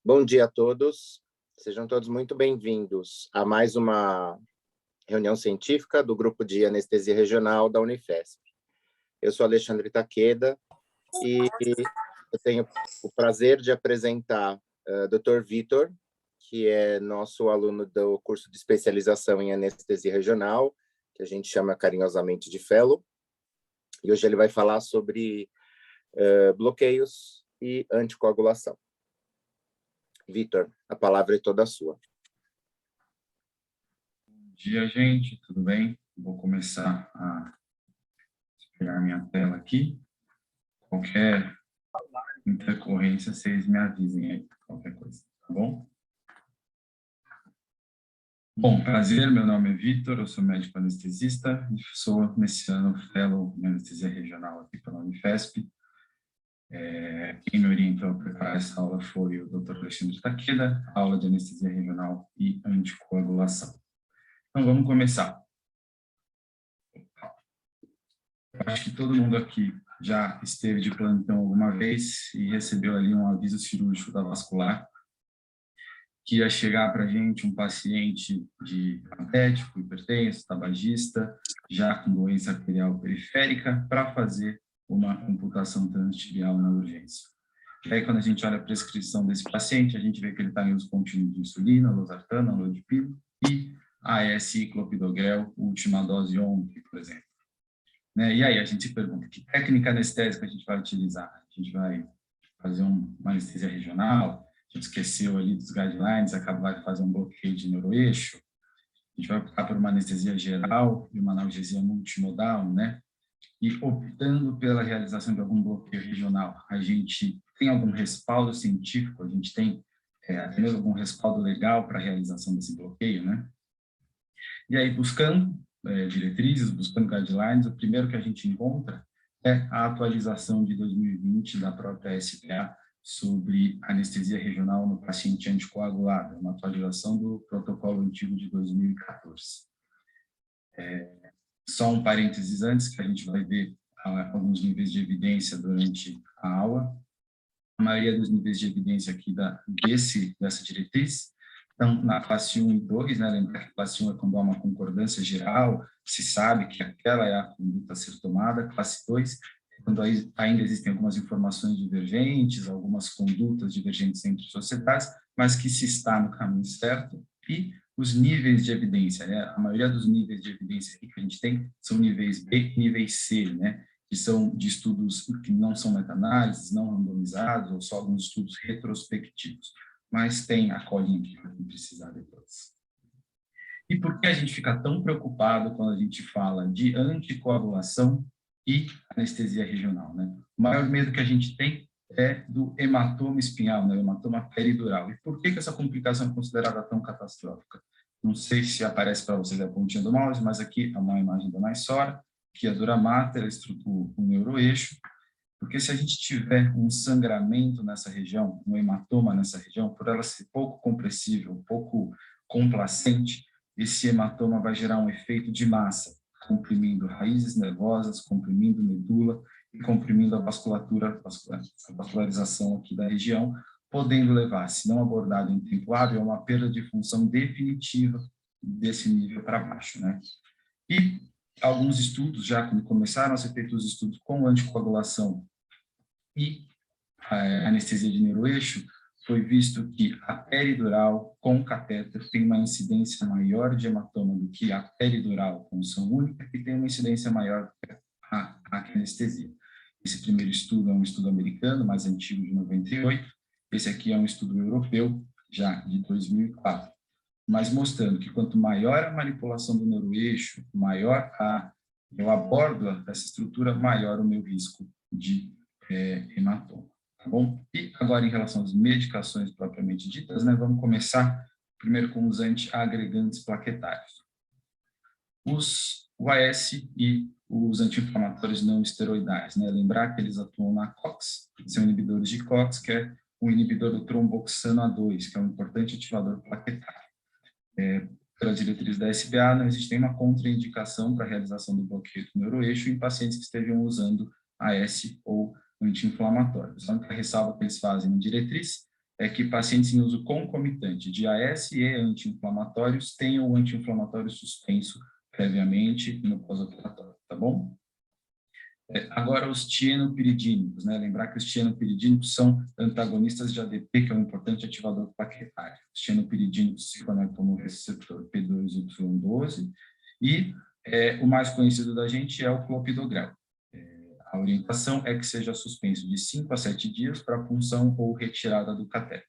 Bom dia a todos, sejam todos muito bem-vindos a mais uma reunião científica do Grupo de Anestesia Regional da Unifesp. Eu sou Alexandre Takeda e eu tenho o prazer de apresentar o Dr. Vitor, que é nosso aluno do curso de especialização em anestesia regional, que a gente chama carinhosamente de Fellow, e hoje ele vai falar sobre bloqueios e anticoagulação. Vitor, a palavra é toda sua. Bom dia, gente, tudo bem? Vou começar a pegar minha tela aqui. Qualquer intercorrência, vocês me avisem aí, qualquer coisa, tá bom? Bom, prazer, meu nome é Vitor, eu sou médico anestesista e sou, nesse ano, Fellow em Anestesia Regional aqui pela Unifesp. Quem me orientou a preparar essa aula foi o Dr. Alexandre Takeda, aula de anestesia regional e anticoagulação. Então, vamos começar. Eu acho que todo mundo aqui já esteve de plantão alguma vez e recebeu ali um aviso cirúrgico da vascular, que ia chegar para a gente um paciente diabético, hipertenso, tabagista, já com doença arterial periférica, para fazer uma amputação transtibial na urgência. E aí, quando a gente olha a prescrição desse paciente, a gente vê que ele está em uso contínuo de insulina, losartana, lodipino e AS clopidogrel, última dose ontem, por exemplo. E aí a gente se pergunta, que técnica anestésica a gente vai utilizar? A gente vai fazer uma anestesia regional? A gente esqueceu ali dos guidelines, vai fazer um bloqueio de neuroeixo? A gente vai optar por uma anestesia geral e uma analgesia multimodal, né? E optando pela realização de algum bloqueio regional, a gente tem algum respaldo científico? A gente tem até mesmo algum respaldo legal para a realização desse bloqueio, né? E aí, buscando diretrizes, buscando guidelines, o primeiro que a gente encontra é a atualização de 2020 da própria SPA sobre anestesia regional no paciente anticoagulado, uma atualização do protocolo antigo de 2014. Só um parênteses antes, que a gente vai ver alguns níveis de evidência durante a aula. A maioria dos níveis de evidência aqui dessa diretriz estão na classe 1 e 2, né? Lembrar que a classe 1 é quando há uma concordância geral, se sabe que aquela é a conduta a ser tomada. Classe 2 é quando ainda existem algumas informações divergentes, algumas condutas divergentes entre sociedades, mas que se está no caminho certo. E os níveis de evidência, né? A maioria dos níveis de evidência que a gente tem são níveis B e níveis C, né? Que são de estudos que não são meta-análises, não randomizados, ou só alguns estudos retrospectivos. Mas tem a colinha aqui para quem precisar depois. E por que a gente fica tão preocupado quando a gente fala de anticoagulação e anestesia regional, né? O maior medo que a gente tem é do hematoma espinhal, né? O hematoma peridural. E por que essa complicação é considerada tão catastrófica? Não sei se aparece para vocês a pontinha do mouse, mas aqui é uma imagem da Naissora, que é a dura mater, o neuroeixo, porque se a gente tiver um sangramento nessa região, um hematoma nessa região, por ela ser pouco compressível, pouco complacente, esse hematoma vai gerar um efeito de massa, comprimindo raízes nervosas, comprimindo medula e comprimindo a vascularização aqui da região, podendo levar, se não abordado em tempo hábil, a uma perda de função definitiva desse nível para baixo, né? E alguns estudos, já quando começaram a ser feitos os estudos com anticoagulação e a anestesia de neuroeixo, foi visto que a peridural com catéter tem uma incidência maior de hematoma do que a peridural com função única, e tem uma incidência maior do que a anestesia. Esse primeiro estudo é um estudo americano, mais antigo, de 98. Esse aqui é um estudo europeu, já de 2004. Mas mostrando que quanto maior a manipulação do neuroeixo, maior eu abordo essa estrutura, maior o meu risco de hematoma, tá bom? E agora, em relação às medicações propriamente ditas, né, vamos começar primeiro com os antiagregantes plaquetários. O AS e os anti-inflamatórios não esteroidais, né? Lembrar que eles atuam na COX, são inibidores de COX, que é um inibidor do tromboxano A2, que é um importante ativador plaquetário. Pela diretriz da SBA, não existe nenhuma contraindicação para a realização do bloqueio do neuroeixo em pacientes que estejam usando AS ou anti-inflamatórios. A única ressalva que eles fazem na diretriz é que pacientes em uso concomitante de AS e anti-inflamatórios tenham o anti-inflamatório suspenso previamente no pós-operatório, tá bom? Agora, os tienopiridínicos, né? Lembrar que os tienopiridínicos são antagonistas de ADP, que é um importante ativador plaquetário. Os tienopiridínicos se conectam no receptor P2Y12 e o mais conhecido da gente é o clopidogrel. A orientação é que seja suspenso de 5 a 7 dias para punção ou retirada do catéter.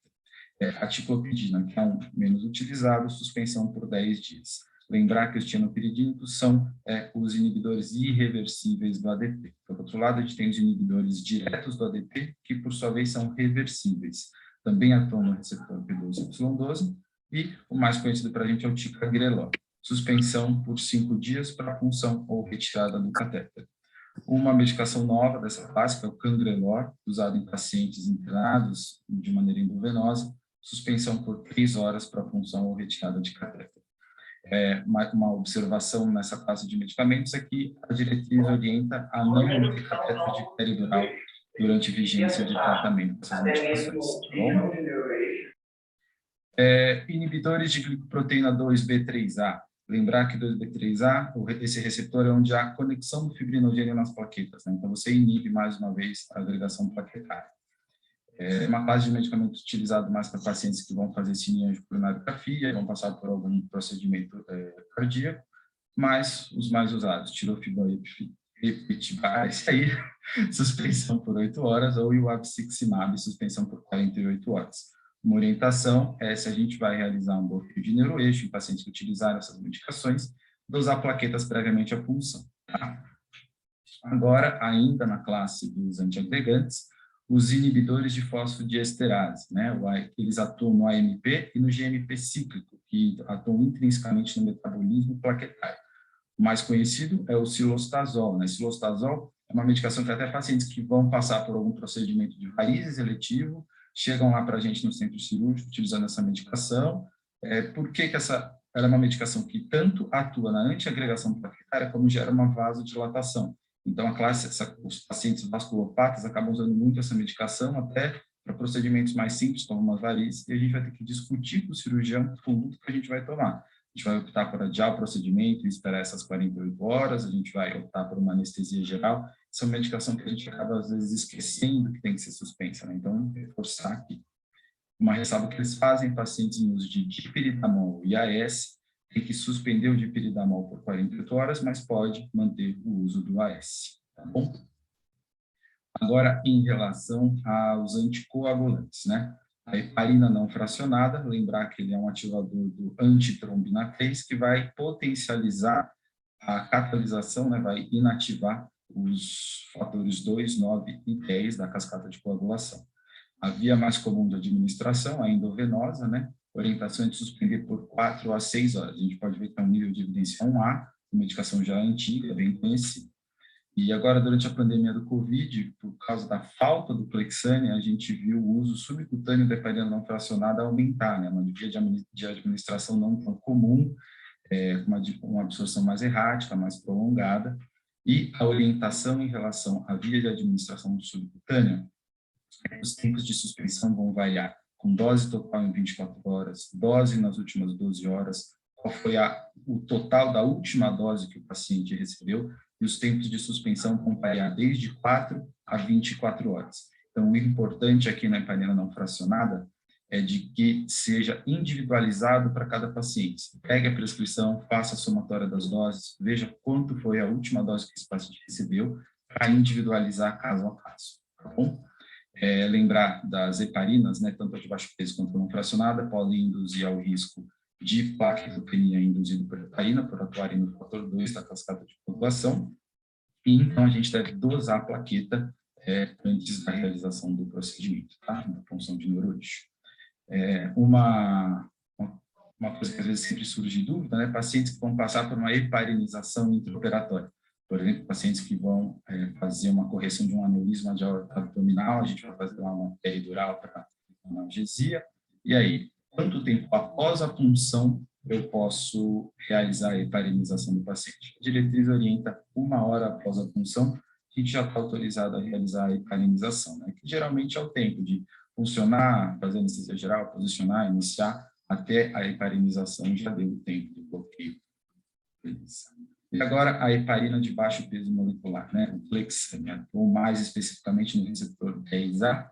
A ticlopidina, que é um menos utilizado, suspensão por 10 dias. Lembrar que os tienopiridínicos são os inibidores irreversíveis do ADP. Por outro lado, a gente tem os inibidores diretos do ADP, que por sua vez são reversíveis. Também atuam no receptor P2Y12 e o mais conhecido para a gente é o ticagrelor. Suspensão por 5 dias para punção ou retirada do catéter. Uma medicação nova dessa classe, que é o cangrelor, usado em pacientes internados de maneira endovenosa, suspensão por 3 horas para punção ou retirada de catéter. Uma observação nessa classe de medicamentos é que a diretriz orienta a não manter catéter de peridural durante vigência de tratamento dessas medicações, tá bom? Inibidores de glicoproteína 2B3A. Lembrar que 2B3A, esse receptor é onde há conexão do fibrinogênio nas plaquetas, né? Então você inibe mais uma vez a agregação plaquetária. É uma classe de medicamento utilizado mais para pacientes que vão fazer cineangiopulmonografia e vão passar por algum procedimento cardíaco, mas os mais usados, tirofiban e epitibá, esse aí, suspensão por 8 horas, ou o abciximab, suspensão por 48 horas. Uma orientação é, se a gente vai realizar um bloqueio de neuroeixo em pacientes que utilizaram essas medicações, dosar plaquetas previamente à punção. Tá? Agora, ainda na classe dos antiagregantes, os inibidores de fosfodiesterase, né? Eles atuam no AMP e no GMP cíclico, que atuam intrinsecamente no metabolismo plaquetário. O mais conhecido é o cilostazol, né? Cilostazol é uma medicação que até pacientes que vão passar por algum procedimento de varizes eletivo chegam lá para a gente no centro cirúrgico utilizando essa medicação. Por que ela é uma medicação que tanto atua na antiagregação plaquetária como gera uma vasodilatação? Então, os pacientes vasculopatas acabam usando muito essa medicação até para procedimentos mais simples, como uma varize, e a gente vai ter que discutir com o cirurgião o conduto que a gente vai tomar. A gente vai optar por adiar o procedimento e esperar essas 48 horas, a gente vai optar por uma anestesia geral. Essa é uma medicação que a gente acaba, às vezes, esquecendo que tem que ser suspensa, né? Então, reforçar aqui. Uma ressalva que eles fazem em pacientes em uso de dipiridamol e AS, tem que suspender o dipiridamol por 48 horas, mas pode manter o uso do AS, tá bom? Agora, em relação aos anticoagulantes, né? A heparina não fracionada, lembrar que ele é um ativador do antitrombina 3, que vai potencializar a catalisação, né? Vai inativar os fatores 2, 9 e 10 da cascata de coagulação. A via mais comum de administração, a endovenosa, né? Orientação é de suspender por 4 a 6 horas. A gente pode ver que é um nível de evidência 1A, medicação já antiga, bem conhecida. E agora, durante a pandemia do Covid, por causa da falta do Clexane, a gente viu o uso subcutâneo da heparina não fracionada aumentar, né? Uma via de administração não tão comum, uma absorção mais errática, mais prolongada. E a orientação em relação à via de administração subcutânea, os tempos de suspensão vão variar com dose total em 24 horas, dose nas últimas 12 horas, qual foi o total da última dose que o paciente recebeu, e os tempos de suspensão vão variar desde 4 a 24 horas. Então, o importante aqui na heparina não fracionada é de que seja individualizado para cada paciente. Pegue a prescrição, faça a somatória das doses, veja quanto foi a última dose que esse paciente recebeu, para individualizar caso a caso, tá bom? Lembrar das heparinas, né, tanto a de baixo peso quanto a não fracionada, podem induzir ao risco de plaquetopenia induzido por heparina, por atuarem no fator 2 da cascata de coagulação, e então a gente deve dosar a plaqueta antes da realização do procedimento, tá? Da punção de neuroeixo. Uma coisa que às vezes sempre surge dúvida, né? Pacientes que vão passar por uma heparinização intraoperatória. Por exemplo, pacientes que vão fazer uma correção de um aneurisma de aorta abdominal, a gente vai fazer lá uma peridural para analgesia. E aí, quanto tempo após a punção eu posso realizar a heparinização do paciente? A diretriz orienta 1 hora após a punção, a gente já está autorizado a realizar a heparinização, né? Que geralmente é o tempo de funcionar, fazer anestesia geral, posicionar, iniciar, até a heparinização já deu o tempo do bloqueio. E agora a heparina de baixo peso molecular, né? O Clexane, ou mais especificamente no receptor 10A,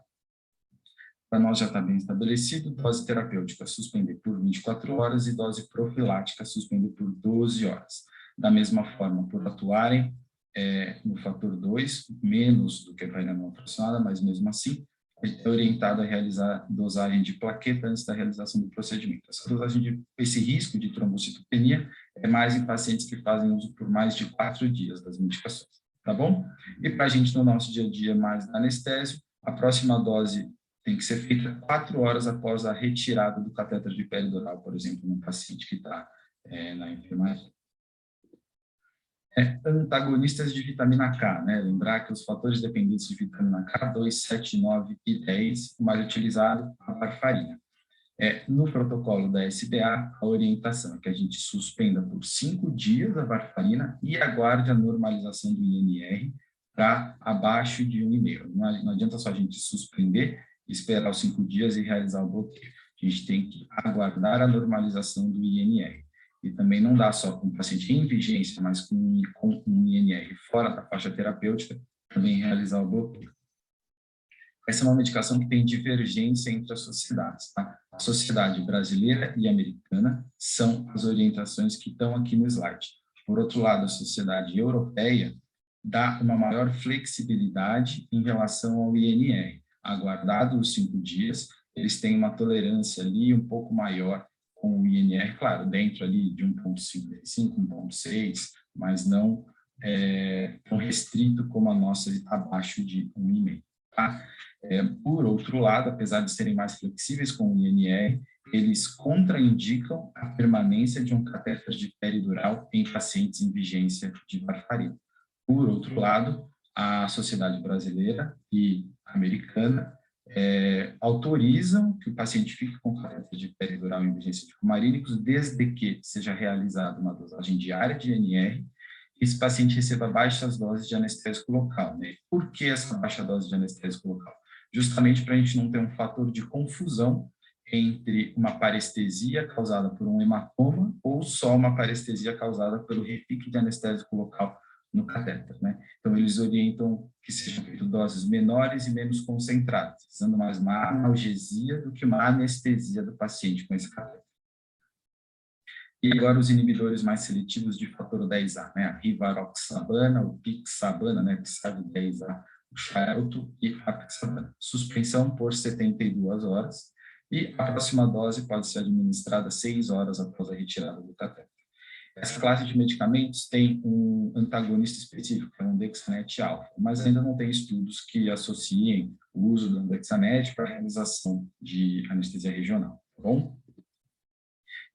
para nós já está bem estabelecido, dose terapêutica suspender por 24 horas e dose profilática suspender por 12 horas. Da mesma forma, por atuarem no fator 2, menos do que a heparina não fracionada, mas mesmo assim, é orientado a realizar dosagem de plaqueta antes da realização do procedimento. Esse risco de trombocitopenia é mais em pacientes que fazem uso por mais de 4 dias das medicações, tá bom? E para a gente, no nosso dia a dia, mais da anestésio, a próxima dose tem que ser feita 4 horas após a retirada do catéter de peridural, por exemplo, num paciente que está na enfermaria. Antagonistas de vitamina K, né? Lembrar que os fatores dependentes de vitamina K, 2, 7, 9 e 10, o mais utilizado, a warfarina. No protocolo da SBA, a orientação é que a gente suspenda por 5 dias a warfarina e aguarde a normalização do INR para abaixo de 1,5. Não adianta só a gente suspender, esperar os 5 dias e realizar o bloqueio. A gente tem que aguardar a normalização do INR. E também não dá só com o paciente em vigência, mas com um INR fora da faixa terapêutica, também realizar o bloqueio. Essa é uma medicação que tem divergência entre as sociedades, tá? A sociedade brasileira e americana são as orientações que estão aqui no slide. Por outro lado, a sociedade europeia dá uma maior flexibilidade em relação ao INR. Aguardado os 5 dias, eles têm uma tolerância ali um pouco maior com o INR, claro, dentro ali de 1,55, 1,6, mas não tão restrito como a nossa, abaixo de 1,5. Tá? Por outro lado, apesar de serem mais flexíveis com o INR, eles contraindicam a permanência de um catéter de peridural em pacientes em vigência de warfarina. Por outro lado, a sociedade brasileira e americana autorizam que o paciente fique com catéter de peridural em vigência de fumarínicos, desde que seja realizada uma dosagem diária de INR e esse paciente receba baixas doses de anestésico local. Né? Por que essa baixa dose de anestésico local? Justamente para a gente não ter um fator de confusão entre uma parestesia causada por um hematoma ou só uma parestesia causada pelo repique de anestésico local no catéter, né? Então, eles orientam que sejam feitas doses menores e menos concentradas, usando mais uma analgesia do que uma anestesia do paciente com esse catéter. E agora os inibidores mais seletivos de fator 10A, né? A rivaroxabana, o pixabana, né? Pixab-10A, o xarelto e a pixabana. Suspensão por 72 horas e a próxima dose pode ser administrada 6 horas após a retirada do catéter. Essa classe de medicamentos tem um antagonista específico, que é um Dexanet alfa, mas ainda não tem estudos que associem o uso do Dexanet para a realização de anestesia regional, tá bom?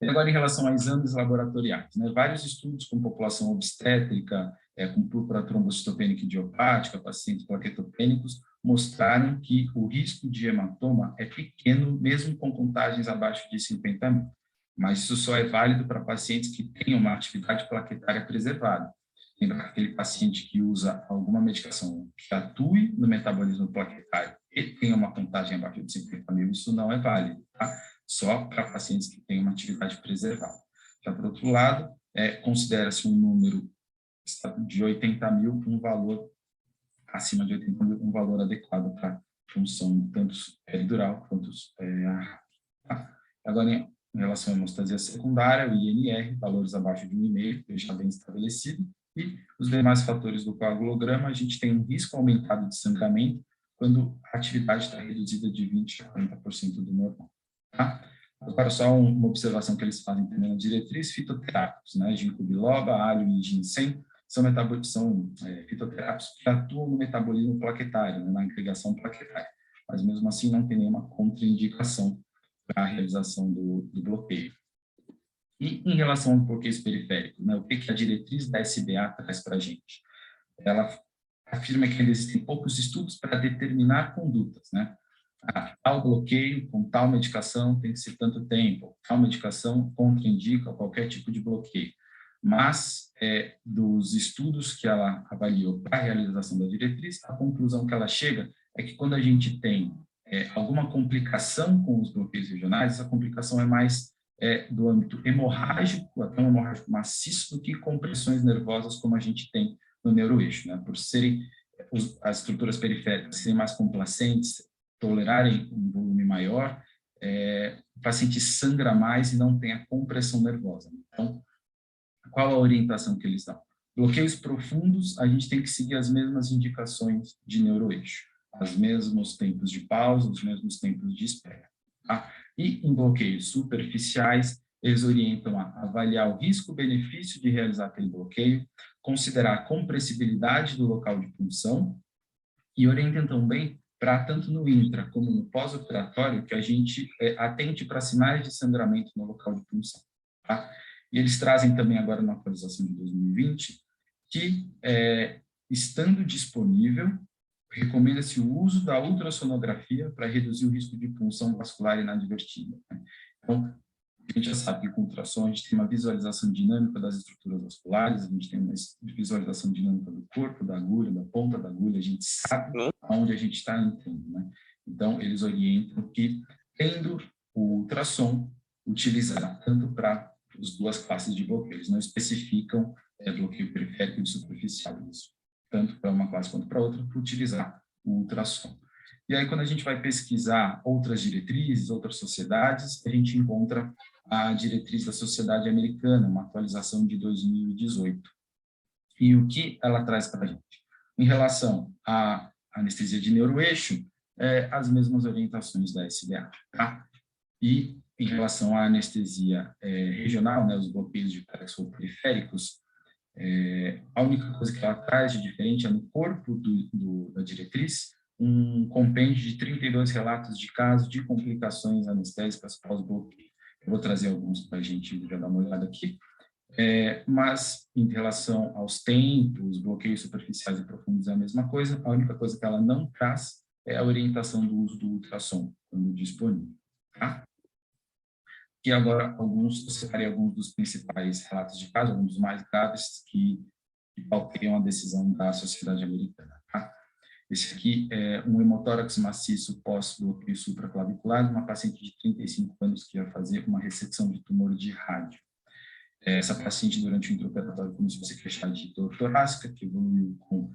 E agora, em relação a exames laboratoriais, né? Vários estudos com população obstétrica, com púrpura trombocitopênica idiopática, pacientes plaquetopênicos, mostraram que o risco de hematoma é pequeno, mesmo com contagens abaixo de 50 mil. Mas isso só é válido para pacientes que tenham uma atividade plaquetária preservada. Lembra que aquele paciente que usa alguma medicação que atue no metabolismo plaquetário e tenha uma contagem abaixo de 50 mil, isso não é válido, tá? Só para pacientes que têm uma atividade preservada. Já por outro lado, considera-se um número de 80 mil um valor acima de 80 mil, um valor adequado para função tanto peridural quanto tá? Agora, em relação à hemostasia secundária, o INR, valores abaixo de 1,5, já bem estabelecido, e os demais fatores do coagulograma, a gente tem um risco aumentado de sangramento quando a atividade está reduzida de 20% a 40% do normal. Tá? Agora, só uma observação que eles fazem também na diretriz, fitoterápicos, né? Ginkgo biloba, alho e ginseng, são fitoterápicos que atuam no metabolismo plaquetário, né? Na agregação plaquetária, mas mesmo assim não tem nenhuma contraindicação para a realização do bloqueio. E em relação aos bloqueios periféricos, né, o que a diretriz da SBA traz para a gente? Ela afirma que ainda existem poucos estudos para determinar condutas, né? Tal bloqueio com tal medicação tem que ser tanto tempo, tal medicação contraindica qualquer tipo de bloqueio. Mas, dos estudos que ela avaliou para a realização da diretriz, a conclusão que ela chega é que quando a gente tem alguma complicação com os bloqueios regionais, essa complicação é mais do âmbito hemorrágico, até um hemorrágico maciço, do que compressões nervosas como a gente tem no neuroeixo, né? Por serem as estruturas periféricas serem mais complacentes, tolerarem um volume maior, o paciente sangra mais e não tem a compressão nervosa. Então, qual a orientação que eles dão? Bloqueios profundos, a gente tem que seguir as mesmas indicações de neuroeixo, os mesmos tempos de pausa, os mesmos tempos de espera. Tá? E em bloqueios superficiais, eles orientam a avaliar o risco-benefício de realizar aquele bloqueio, considerar a compressibilidade do local de punção e orientam também para, tanto no intra como no pós-operatório, que a gente atente para sinais de sangramento no local de punção. Tá? E eles trazem também agora uma atualização de 2020 que, estando disponível, recomenda-se o uso da ultrassonografia para reduzir o risco de punção vascular inadvertida. Né? Então, a gente já sabe que com ultrassom a gente tem uma visualização dinâmica das estruturas vasculares, a gente tem uma visualização dinâmica do corpo, da agulha, da ponta da agulha, a gente sabe aonde a gente está entrando, né? Então, eles orientam que, tendo o ultrassom, utilizar tanto para as duas classes de bloqueio, eles não especificam bloqueio periférico e superficial, isso, tanto para uma classe quanto para outra, para utilizar o ultrassom. E aí, quando a gente vai pesquisar outras diretrizes, outras sociedades, a gente encontra a diretriz da Sociedade Americana, uma atualização de 2018. E o que ela traz para a gente? Em relação à anestesia de neuroeixo, as mesmas orientações da SBA. Tá? E em relação à anestesia regional, né, os bloqueios de plexo periféricos, a única coisa que ela traz de diferente é no corpo da diretriz, um compêndio de 32 relatos de casos de complicações anestésicas pós-bloqueio. Eu vou trazer alguns para a gente já dar uma olhada aqui. Mas, em relação aos tempos, bloqueios superficiais e profundos é a mesma coisa. A única coisa que ela não traz é a orientação do uso do ultrassom, quando disponível. Tá? E agora, eu separei alguns dos principais relatos de caso, alguns dos mais graves que pauteiam a decisão da Sociedade Americana. Tá? Esse aqui é um hemotórax maciço pós-bloqueio supraclavicular de uma paciente de 35 anos que ia fazer uma ressecção de tumor de rádio. Essa paciente, durante o intraoperatório, começou a se queixar de dor torácica, que evoluiu com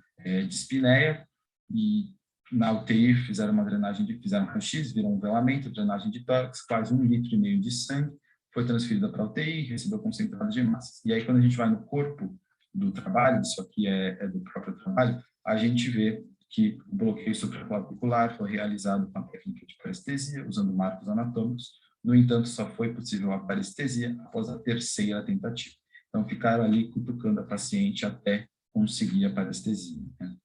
dispneia, e na UTI fizeram uma drenagem, fizeram raio-x, viram um velamento, drenagem de tórax, quase 1,5 litro de sangue, foi transferida para a UTI, recebeu concentrado de hemácias. E aí, quando a gente vai no corpo do trabalho, isso aqui é do próprio trabalho, a gente vê que o bloqueio supraclavicular foi realizado com a técnica de parestesia, usando marcos anatômicos. No entanto, só foi possível a parestesia após a terceira tentativa. Então, ficaram ali cutucando a paciente até conseguir a parestesia. Né?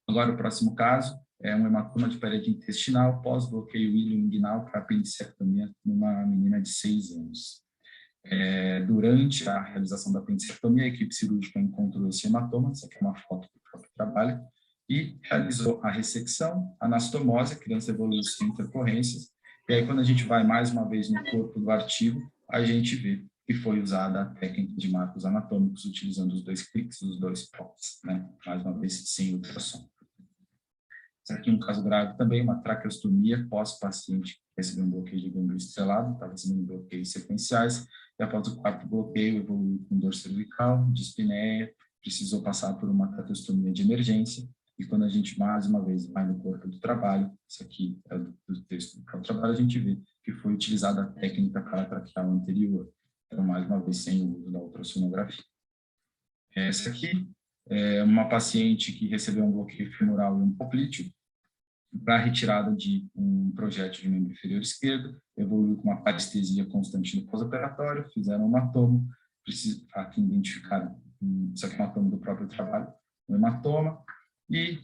Agora, o próximo caso é um hematoma de parede intestinal pós-bloqueio ilio-inguinal para apendicectomia numa menina de 6 anos. Durante a realização da apendicectomia, a equipe cirúrgica encontrou esse hematoma, essa aqui é uma foto do próprio trabalho, e realizou a ressecção, anastomose, a criança evoluiu sem intercorrências, e aí quando a gente vai mais uma vez no corpo do artigo, a gente vê que foi usada a técnica de marcos anatômicos, utilizando os 2 cliques, os 2 POCs, né? Mais uma vez sem ultrassom. Esse aqui é um caso grave também, uma traqueostomia pós-paciente que recebeu um bloqueio de gânglio estrelado, estava recebendo bloqueios sequenciais, e após o 4º bloqueio, evoluiu com dor cervical, dispneia, precisou passar por uma traqueostomia de emergência, e quando a gente, mais uma vez, vai no corpo do trabalho, isso aqui é do texto do próprio trabalho, a gente vê que foi utilizada a técnica paratraqueal anterior, então, mais uma vez, sem o uso da ultrassonografia. Essa aqui é uma paciente que recebeu um bloqueio femoral e um poplíteo para retirada de um projétil de membro inferior esquerdo, evoluiu com uma parestesia constante no pós-operatório, fizeram um hematoma, aqui identificaram, isso aqui é um hematoma do próprio trabalho, um hematoma, e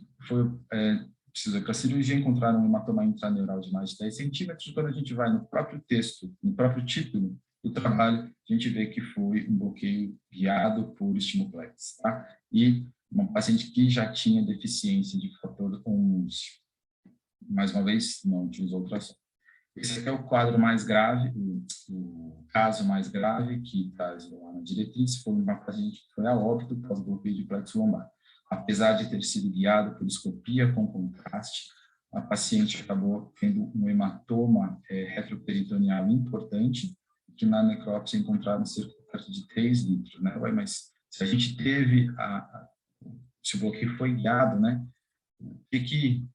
precisou ir para a cirurgia, encontraram um hematoma intraneural de mais de 10 centímetros. Quando a gente vai no próprio texto, no próprio título do trabalho, a gente vê que foi um bloqueio guiado por estimoplex, tá? E uma paciente que já tinha deficiência de fator 11. Mais uma vez, não utilizou ultrassom. Esse aqui é o quadro mais grave, o caso mais grave que traz lá na diretriz, foi uma paciente que foi a óbito pós-bloqueio de plexo lombar. Apesar de ter sido guiado por escopia com contraste, a paciente acabou tendo um hematoma retroperitoneal importante, que na necrópsia encontraram cerca de 3 litros, né? Ué, mas se a gente teve se o bloqueio foi guiado, né? O que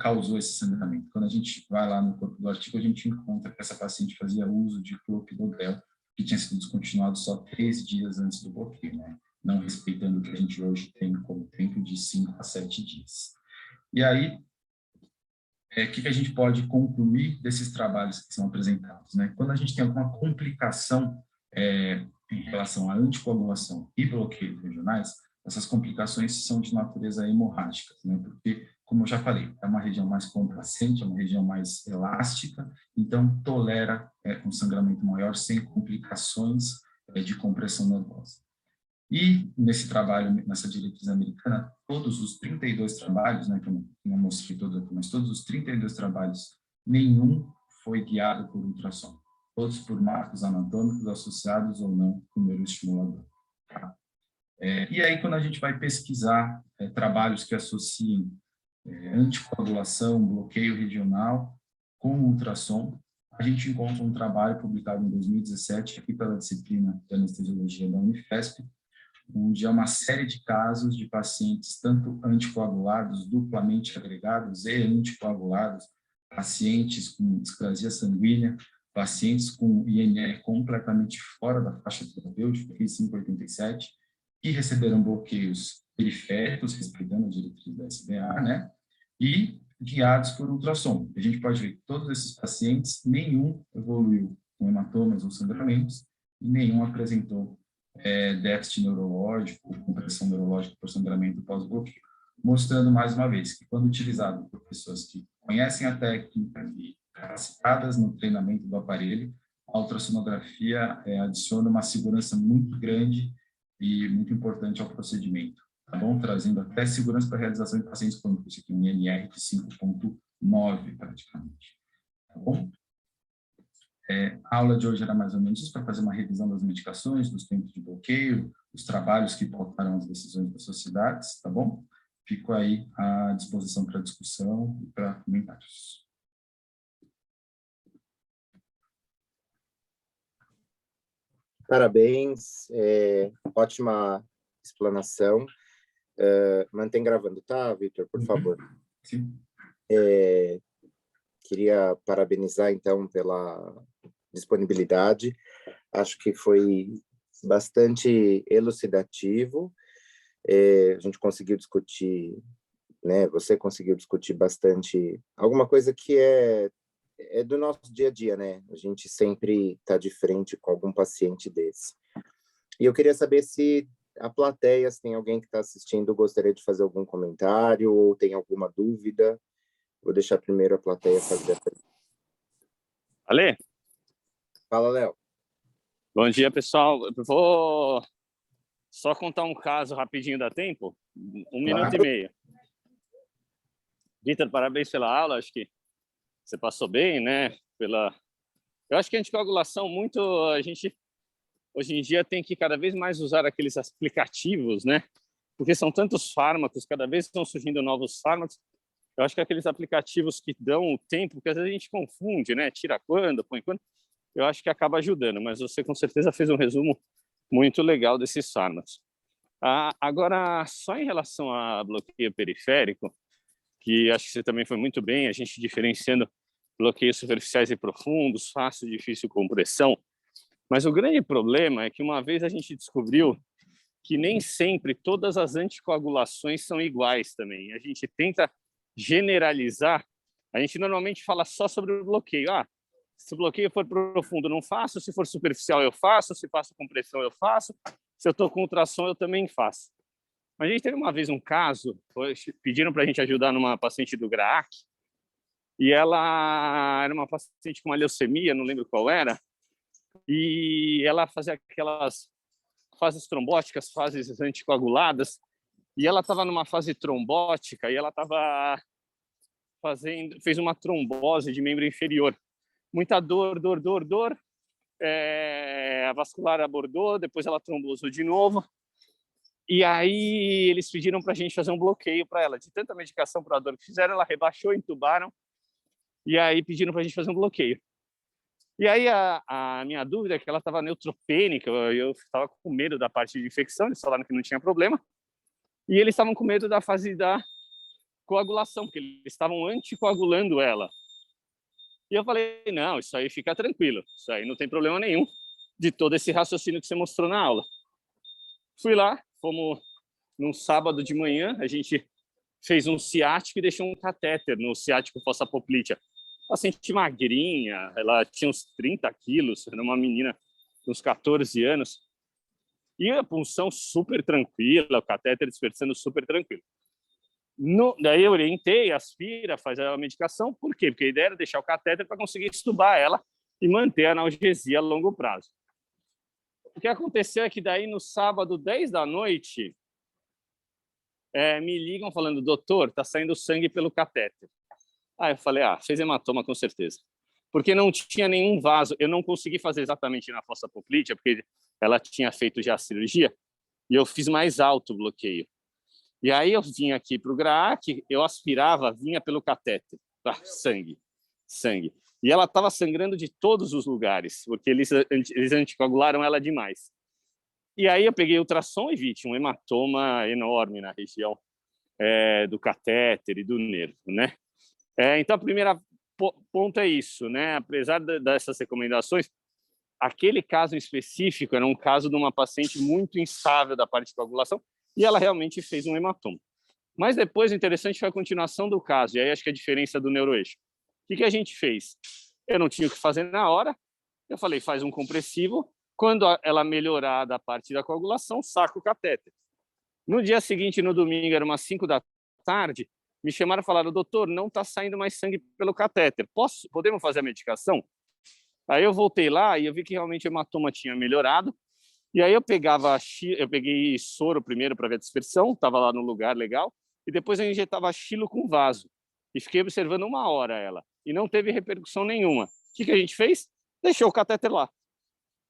causou esse sangramento? Quando a gente vai lá no corpo do artigo, a gente encontra que essa paciente fazia uso de clopidogrel, que tinha sido descontinuado só 3 dias antes do bloqueio, né? Não respeitando o que a gente hoje tem como tempo de 5 a 7 dias. E aí, o que a gente pode concluir desses trabalhos que são apresentados, né? Quando a gente tem alguma complicação em relação à anticoagulação e bloqueios regionais, essas complicações são de natureza hemorrágica, né? Porque, como eu já falei, é uma região mais complacente, é uma região mais elástica, então tolera um sangramento maior sem complicações de compressão nervosa. E nesse trabalho, nessa diretriz americana, todos os 32 trabalhos, né, que eu não mostrei todo aqui, mas todos os 32 trabalhos, nenhum foi guiado por ultrassom. Todos por marcos anatômicos associados ou não com neuroestimulador. Tá? E aí, quando a gente vai pesquisar trabalhos que associem anticoagulação, bloqueio regional com ultrassom, a gente encontra um trabalho publicado em 2017, aqui pela disciplina de anestesiologia da Unifesp, onde há uma série de casos de pacientes, tanto anticoagulados, duplamente agregados e anticoagulados, pacientes com displasia sanguínea, pacientes com INR completamente fora da faixa terapêutica, 5,87, que receberam bloqueios periféricos, respeitando a diretriz da SBA, né? E guiados por ultrassom. A gente pode ver que todos esses pacientes, nenhum evoluiu com hematomas ou sangramentos, e nenhum apresentou déficit neurológico, compressão neurológica por sangramento pós-bloqueio, mostrando mais uma vez que quando utilizado por pessoas que conhecem a técnica e capacitadas no treinamento do aparelho, a ultrassonografia adiciona uma segurança muito grande e muito importante ao procedimento, tá bom? Trazendo até segurança para a realização de pacientes crônicos, aqui um INR de 5,9 praticamente, tá bom? A aula de hoje era mais ou menos isso, para fazer uma revisão das medicações, dos tempos de bloqueio, os trabalhos que pautaram as decisões das sociedades, tá bom? Fico aí à disposição para discussão e para comentários. Parabéns, ótima explanação. Mantém gravando, tá, Victor, por favor? Sim. Queria parabenizar, então, pela disponibilidade. Acho que foi bastante elucidativo. A gente conseguiu discutir, né? Você conseguiu discutir bastante alguma coisa que é do nosso dia a dia, né? A gente sempre está de frente com algum paciente desse. E eu queria saber se a plateia, se tem alguém que está assistindo, gostaria de fazer algum comentário ou tem alguma dúvida. Vou deixar primeiro a plateia fazer a pergunta. Ale? Fala, Léo. Bom dia, pessoal. Eu vou só contar um caso rapidinho, dá tempo? 1 minuto e meio. Vitor, parabéns pela aula, acho que você passou bem, né? Eu acho que a anticoagulação, a gente hoje em dia tem que cada vez mais usar aqueles aplicativos, né? Porque são tantos fármacos, cada vez estão surgindo novos fármacos. Eu acho que aqueles aplicativos que dão o tempo, porque às vezes a gente confunde, né? Tira quando, põe quando. Eu acho que acaba ajudando, mas você com certeza fez um resumo muito legal desses fármacos. Agora, só em relação a bloqueio periférico, que acho que você também foi muito bem, a gente diferenciando bloqueios superficiais e profundos, fácil, difícil compressão. Mas o grande problema é que uma vez a gente descobriu que nem sempre todas as anticoagulações são iguais também. A gente tenta generalizar, a gente normalmente fala só sobre o bloqueio. Se o bloqueio for profundo, não faço. Se for superficial, eu faço. Se faço compressão, eu faço. Se eu estou com ultrassom, eu também faço. Mas a gente teve uma vez um caso, pediram para a gente ajudar numa paciente do GRAAC, e ela era uma paciente com uma leucemia, não lembro qual era, e ela fazia aquelas fases trombóticas, fases anticoaguladas, e ela estava numa fase trombótica, e ela estava fez uma trombose de membro inferior. Muita dor, a vascular abordou, depois ela trombosou de novo, E aí eles pediram para a gente fazer um bloqueio para ela. De tanta medicação para a dor que fizeram, ela rebaixou, entubaram, e aí pediram para a gente fazer um bloqueio. E aí a minha dúvida é que ela estava neutropênica, eu estava com medo da parte de infecção, eles falaram que não tinha problema, e eles estavam com medo da fase da coagulação, porque eles estavam anticoagulando ela. E eu falei, não, isso aí fica tranquilo, isso aí não tem problema nenhum de todo esse raciocínio que você mostrou na aula. Fui lá, fomos num sábado de manhã, a gente fez um ciático e deixou um catéter no ciático fossa poplítea. Paciente magrinha, ela tinha uns 30 quilos, era uma menina de uns 14 anos. E a punção super tranquila, o catéter dispersando super tranquilo. Daí eu orientei, aspira, faz a medicação. Por quê? Porque a ideia era deixar o catéter para conseguir estubar ela e manter a analgesia a longo prazo. O que aconteceu é que daí no sábado, 10 da noite, me ligam falando, doutor, está saindo sangue pelo catéter. Aí eu falei, fez hematoma com certeza. Porque não tinha nenhum vaso, eu não consegui fazer exatamente na fossa poplítea, porque ela tinha feito já a cirurgia, e eu fiz mais alto o bloqueio. E aí eu vim aqui para o GRAAC, eu aspirava, vinha pelo catéter, sangue. E ela estava sangrando de todos os lugares, porque eles anticoagularam ela demais. E aí eu peguei ultrassom e vi, tinha um hematoma enorme na região do catéter e do nervo, né? Então, a primeira ponto é isso, né? Apesar dessas recomendações, aquele caso em específico era um caso de uma paciente muito instável da parte de coagulação e ela realmente fez um hematoma. Mas depois, o interessante foi a continuação do caso, e aí acho que a diferença do neuroeixo. O que a gente fez? Eu não tinha o que fazer na hora, eu falei, faz um compressivo, quando ela melhorar da parte da coagulação, saca o catéter. No dia seguinte, no domingo, era umas 5 da tarde, me chamaram e falaram, doutor, não está saindo mais sangue pelo catéter, podemos fazer a medicação? Aí eu voltei lá e eu vi que realmente o hematoma tinha melhorado, e aí eu peguei soro primeiro para ver a dispersão, estava lá no lugar legal, e depois eu injetava xilo com vaso, e fiquei observando 1 hora ela, e não teve repercussão nenhuma. O que a gente fez? Deixou o catéter lá.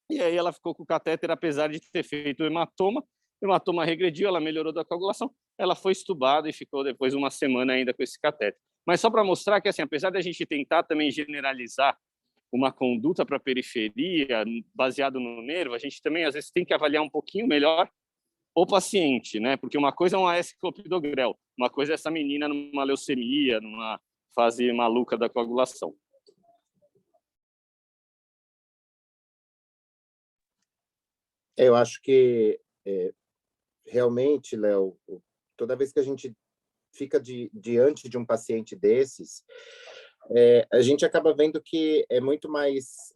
E aí ela ficou com o catéter, apesar de ter feito o hematoma regrediu, ela melhorou da coagulação, ela foi estubada e ficou depois 1 semana ainda com esse catéter. Mas só para mostrar que, assim, apesar de a gente tentar também generalizar uma conduta para a periferia, baseado no nervo, a gente também, às vezes, tem que avaliar um pouquinho melhor o paciente, né? Porque uma coisa é um AS clopidogrel, uma coisa é essa menina numa leucemia, numa fase maluca da coagulação. Eu acho que, realmente, Léo, toda vez que a gente fica diante de um paciente desses, a gente acaba vendo que é muito mais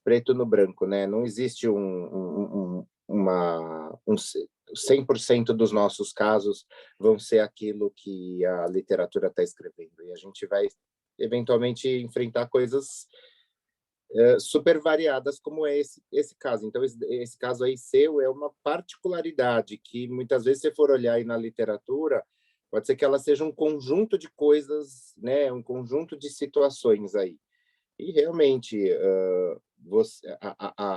preto no branco, né? Não existe 100% dos nossos casos vão ser aquilo que a literatura está escrevendo, e a gente vai eventualmente enfrentar coisas super variadas como esse caso. Então, esse caso aí seu é uma particularidade que muitas vezes, se for olhar aí na literatura, pode ser que ela seja um conjunto de coisas, né? Um conjunto de situações aí. E realmente,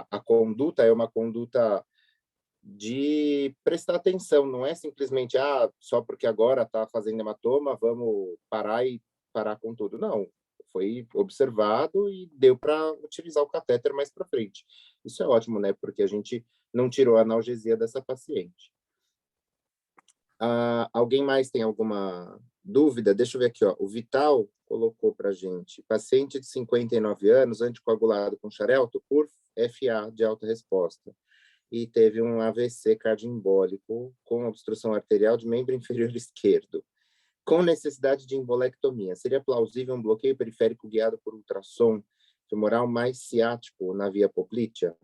a conduta é uma conduta de prestar atenção, não é simplesmente, só porque agora está fazendo hematoma, vamos parar com tudo. Não, foi observado e deu para utilizar o catéter mais para frente. Isso é ótimo, né? Porque a gente não tirou a analgesia dessa paciente. Alguém mais tem alguma dúvida? Deixa eu ver aqui, ó. O Vital colocou para a gente. Paciente de 59 anos, anticoagulado com xarelto por FA de alta resposta. E teve um AVC cardioembólico com obstrução arterial de membro inferior esquerdo, com necessidade de embolectomia. Seria plausível um bloqueio periférico guiado por ultrassom femoral mais ciático na via poplítea?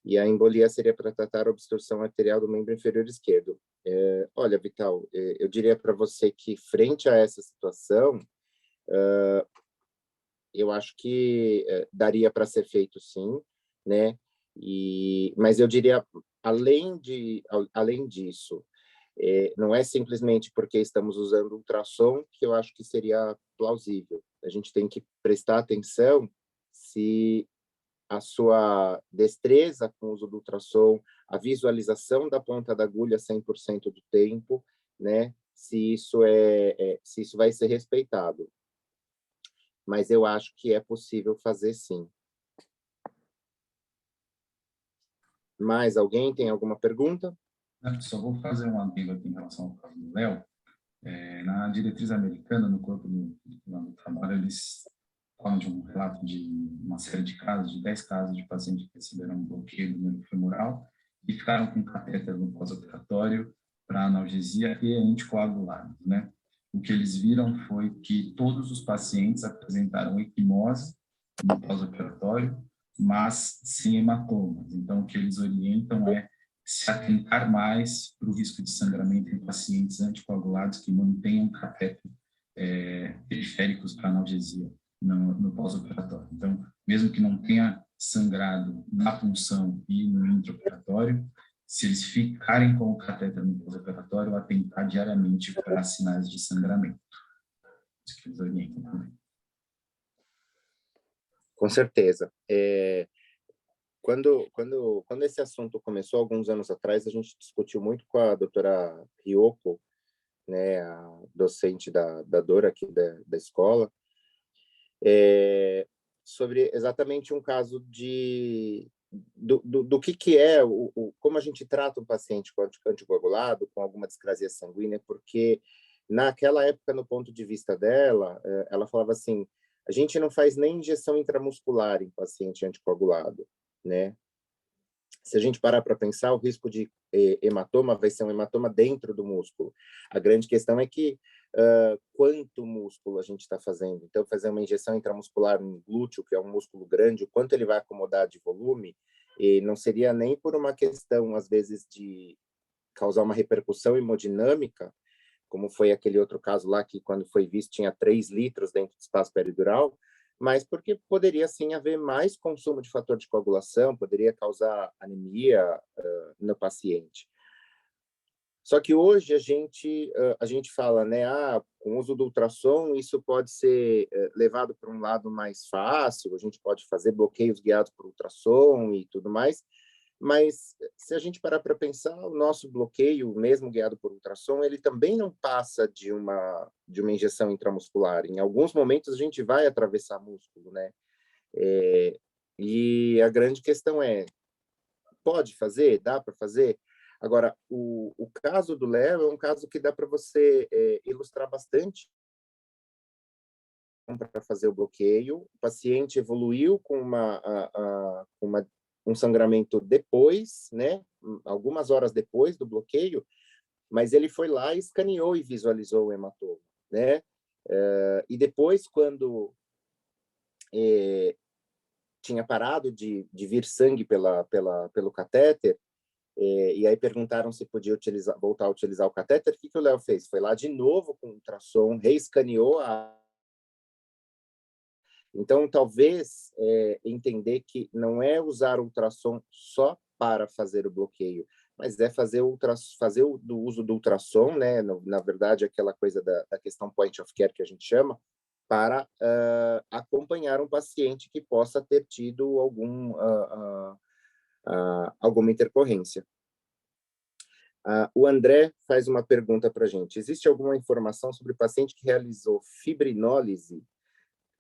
E a embolia seria para tratar a obstrução arterial do membro inferior esquerdo. Olha, Vital, eu diria para você que, frente a essa situação, eu acho que daria para ser feito sim, né? Mas eu diria, além disso, não é simplesmente porque estamos usando ultrassom que eu acho que seria plausível. A gente tem que prestar atenção se a sua destreza com o uso do ultrassom, a visualização da ponta da agulha 100% do tempo, né? Se isso se isso vai ser respeitado. Mas eu acho que é possível fazer sim. Mais alguém tem alguma pergunta? Só vou fazer um adendo aqui em relação ao caso do Léo. Na diretriz americana, no corpo do trabalho, eles falam de um relato de uma série de casos, de 10 casos de pacientes que receberam um bloqueio do nervo femoral e ficaram com catéter no pós-operatório para analgesia e anticoagulados, né? O que eles viram foi que todos os pacientes apresentaram equimose no pós-operatório, mas sem hematomas. Então, o que eles orientam é se atentar mais para o risco de sangramento em pacientes anticoagulados que mantenham catéter periféricos para analgesia no pós-operatório. Então, mesmo que não tenha sangrado na punção e no intraoperatório, se eles ficarem com o catéter no pós-operatório, atentar diariamente para sinais de sangramento. Isso que eles orientam também. Com certeza. Quando esse assunto começou, alguns anos atrás, a gente discutiu muito com a doutora Ryoko, né, a docente da Dora aqui da escola, sobre exatamente um caso do que é, como a gente trata um paciente com anticoagulado, com alguma discrasia sanguínea, porque naquela época, no ponto de vista dela, ela falava assim, a gente não faz nem injeção intramuscular em paciente anticoagulado, né? Se a gente parar para pensar, o risco de hematoma vai ser um hematoma dentro do músculo. A grande questão é que quanto músculo a gente está fazendo. Então, fazer uma injeção intramuscular no glúteo, que é um músculo grande, o quanto ele vai acomodar de volume, e não seria nem por uma questão, às vezes, de causar uma repercussão hemodinâmica, como foi aquele outro caso lá que, quando foi visto, tinha 3 litros dentro do espaço peridural, mas porque poderia, sim, haver mais consumo de fator de coagulação, poderia causar anemia no paciente. Só que hoje a gente fala, né, com o uso do ultrassom, isso pode ser levado para um lado mais fácil, a gente pode fazer bloqueios guiados por ultrassom e tudo mais, mas se a gente parar para pensar, o nosso bloqueio, mesmo guiado por ultrassom, ele também não passa de uma injeção intramuscular. Em alguns momentos a gente vai atravessar músculo, né? E a grande questão é, pode fazer? Dá para fazer? Agora, o caso do Léo é um caso que dá para você ilustrar bastante para fazer o bloqueio. O paciente evoluiu com um sangramento depois, né? Algumas horas depois do bloqueio, mas ele foi lá, escaneou e visualizou o hematoma, né? E depois, quando tinha parado de vir sangue pelo catéter, e aí perguntaram se podia voltar a utilizar o catéter, o que o Léo fez? Foi lá de novo com ultrassom, reescaneou Então, talvez entender que não é usar ultrassom só para fazer o bloqueio, mas é fazer o uso do ultrassom, né? Na verdade, aquela coisa da questão point of care que a gente chama, para acompanhar um paciente que possa ter tido alguma intercorrência. O André faz uma pergunta para a gente. Existe alguma informação sobre o paciente que realizou fibrinólise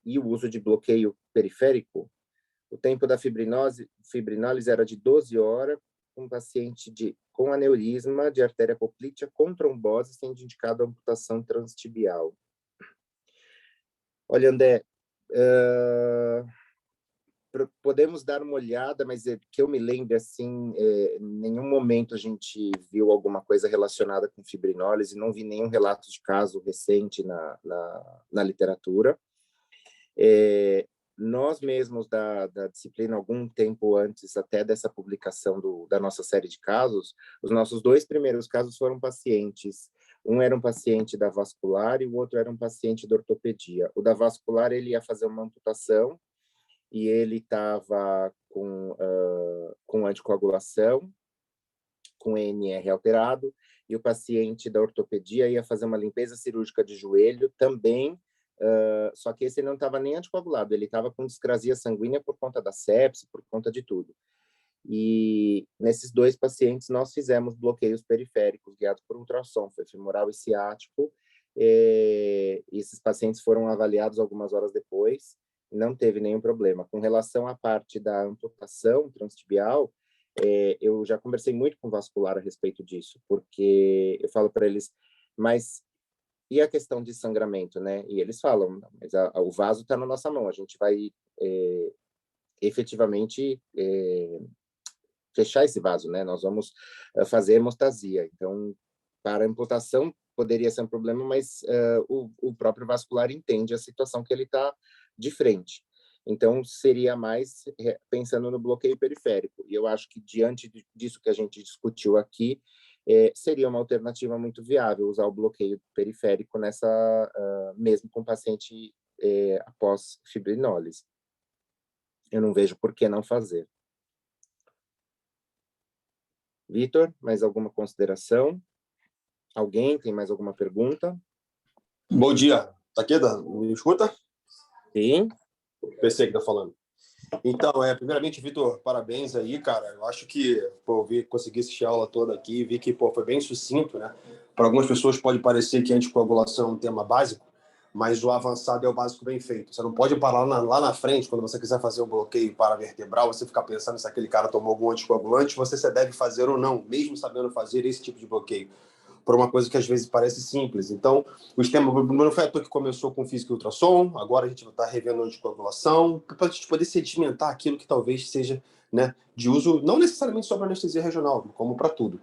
e o uso de bloqueio periférico? O tempo da fibrinólise era de 12 horas, um paciente com aneurisma de artéria poplítea com trombose, sendo indicado a amputação transtibial. Olha, André, podemos dar uma olhada, mas que eu me lembre, assim, em nenhum momento a gente viu alguma coisa relacionada com fibrinólise, não vi nenhum relato de caso recente na literatura. Nós mesmos da disciplina, algum tempo antes até dessa publicação da nossa série de casos, os nossos 2 primeiros casos foram pacientes. Um era um paciente da vascular e o outro era um paciente da ortopedia. O da vascular, ele ia fazer uma amputação e ele estava com anticoagulação, com ENR alterado, e o paciente da ortopedia ia fazer uma limpeza cirúrgica de joelho, também só que esse não estava nem anticoagulado, ele estava com discrasia sanguínea por conta da sepse, por conta de tudo. E nesses 2 pacientes nós fizemos bloqueios periféricos guiados por ultrassom, foi femoral e ciático. Esses pacientes foram avaliados algumas horas depois, não teve nenhum problema. Com relação à parte da amputação transtibial, eu já conversei muito com o vascular a respeito disso, porque eu falo para eles, mas e a questão de sangramento, né? E eles falam, mas o vaso está na nossa mão, a gente vai efetivamente fechar esse vaso, né? Nós vamos fazer hemostasia. Então, para a amputação poderia ser um problema, mas o próprio vascular entende a situação que ele está de frente. Então, seria mais pensando no bloqueio periférico. E eu acho que, diante disso que a gente discutiu aqui, seria uma alternativa muito viável usar o bloqueio periférico mesmo com paciente após fibrinólise. Eu não vejo por que não fazer. Vitor, mais alguma consideração? Alguém tem mais alguma pergunta? Bom dia. Taqueda, me escuta? Sim. PC que tá falando. Então, primeiramente, Vitor, parabéns aí, cara. Eu acho que, consegui assistir a aula toda aqui, vi que, foi bem sucinto, né? Para algumas pessoas pode parecer que anticoagulação é um tema básico, mas o avançado é o básico bem feito. Você não pode parar lá na frente, quando você quiser fazer um bloqueio paravertebral, você ficar pensando se aquele cara tomou algum anticoagulante, você deve fazer ou não, mesmo sabendo fazer esse tipo de bloqueio, por uma coisa que às vezes parece simples. Então, o sistema não foi à toa que começou com física e ultrassom, agora a gente está revendo a anticoagulação, para a gente poder sedimentar aquilo que talvez seja, né, de uso, não necessariamente só para anestesia regional, como para tudo.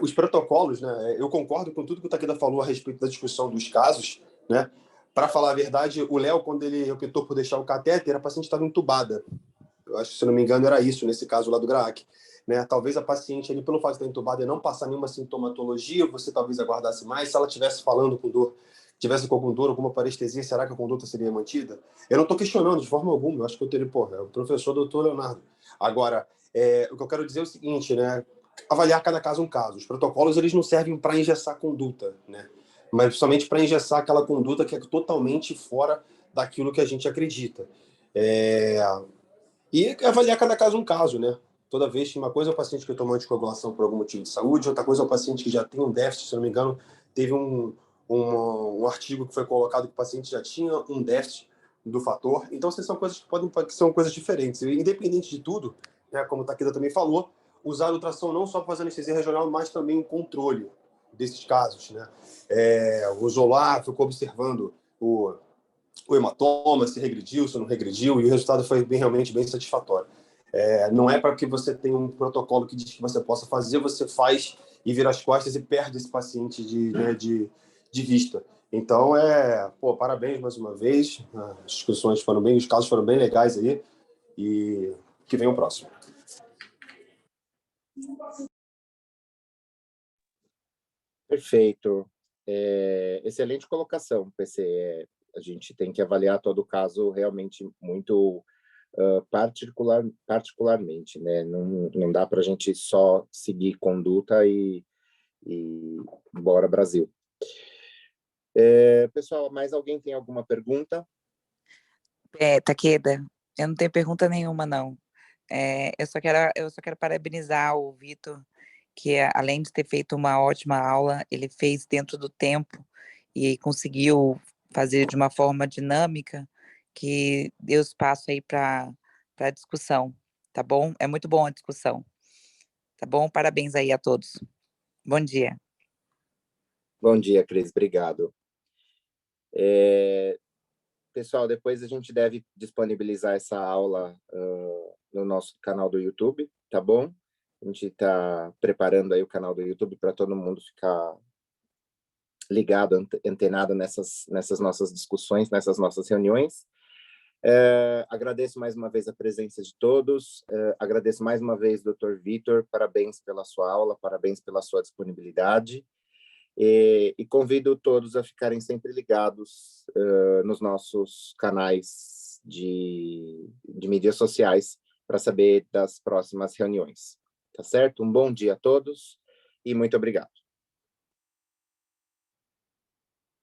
Os protocolos, né, eu concordo com tudo que o Takeda falou a respeito da discussão dos casos, né. Para falar a verdade, o Léo, quando ele optou por deixar o catéter, a paciente estava entubada. Eu acho que, se não me engano, era isso, nesse caso lá do GRAAC. Né? Talvez a paciente, ali, pelo fato de estar entubada e não passar nenhuma sintomatologia, você talvez aguardasse mais. Se ela estivesse falando com dor, tivesse com algum dor, alguma parestesia, será que a conduta seria mantida? Eu não estou questionando de forma alguma. Eu acho que eu teria, é o professor doutor Leonardo. Agora, o que eu quero dizer é o seguinte, né? Avaliar cada caso um caso. Os protocolos, eles não servem para engessar a conduta, né? Mas somente para engessar aquela conduta que é totalmente fora daquilo que a gente acredita. E avaliar cada caso um caso, né? Toda vez que uma coisa é o paciente que tomou anticoagulação por algum motivo de saúde, outra coisa é o paciente que já tem um déficit, se não me engano, teve um artigo que foi colocado que o paciente já tinha um déficit do fator. Então, essas são coisas que são coisas diferentes. E, independente de tudo, né, como o Takeda também falou, usar a ultrassom não só para fazer anestesia regional, mas também um controle desses casos, né? O Zolar ficou observando o hematoma, se regrediu, se não regrediu, e o resultado foi realmente bem satisfatório. Não é para que você tenha um protocolo que diz que você possa fazer, você faz e vira as costas e perde esse paciente de vista. Então, parabéns mais uma vez, as discussões foram bem, os casos foram bem legais aí, e que venha o próximo. Perfeito. Excelente colocação, PC. A gente tem que avaliar todo o caso realmente muito particularmente, né? Não dá para a gente só seguir conduta e bora Brasil. Pessoal, mais alguém tem alguma pergunta? Takeda, eu não tenho pergunta nenhuma, não. Eu só quero parabenizar o Vitor, que além de ter feito uma ótima aula, ele fez dentro do tempo e conseguiu fazer de uma forma dinâmica que deu espaço aí para discussão, tá bom? É muito bom a discussão, tá bom? Parabéns aí a todos. Bom dia. Bom dia, Cris, obrigado. Pessoal, depois a gente deve disponibilizar essa aula no nosso canal do YouTube, tá bom? A gente está preparando aí o canal do YouTube para todo mundo ficar ligado, antenado nessas nossas discussões, nessas nossas reuniões. Agradeço mais uma vez a presença de todos, agradeço mais uma vez, Dr. Vitor, parabéns pela sua aula, parabéns pela sua disponibilidade, e convido todos a ficarem sempre ligados nos nossos canais de mídias sociais para saber das próximas reuniões. Tá certo? Um bom dia a todos e muito obrigado.